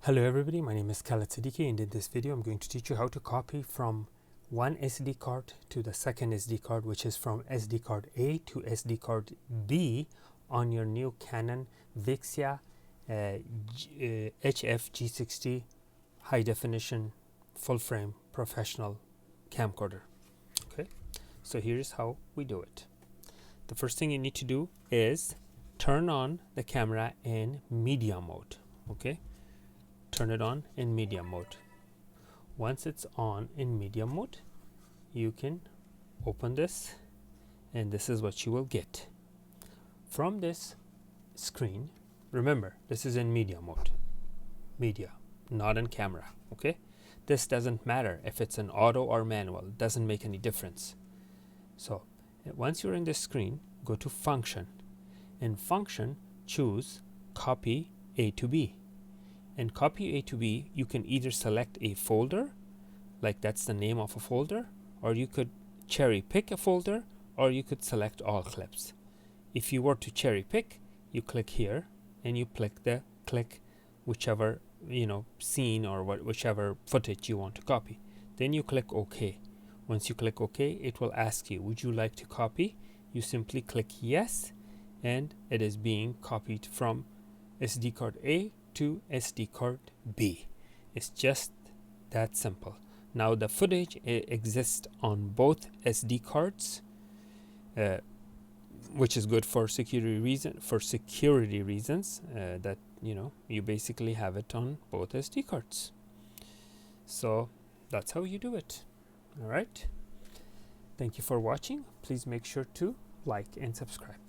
Hello everybody, my name is Khaled Siddiqui, and in this video I'm going to teach you how to copy from one SD card to the second SD card, which is from SD card A to SD card B on your new Canon VIXIA HF G60 high definition full frame professional camcorder. Okay, so here's how we do it. The first thing you need to do is turn on the camera in media mode. Okay, turn it on in media mode. Once it's on in media mode, you can open this, and this is what you will get from this screen. Remember, this is in media mode, media, not in camera. Okay, this doesn't matter if it's an auto or manual, it doesn't make any difference. So once you're in this screen, go to function. In function, choose copy A to B. In copy A to B, you can either select a folder, like that's the name of a folder, or you could cherry pick a folder, or you could select all clips. If you were to cherry pick, you click here and you click whichever scene or whichever footage you want to copy. Then you click OK. Once you click OK, it will ask you, would you like to copy? You simply click yes, and it is being copied from SD card A to SD card B. It's just that simple. Now the footage exists on both SD cards, which is good for security reasons. That you basically have it on both SD cards. So that's how you do it. All right. Thank you for watching. Please make sure to like and subscribe.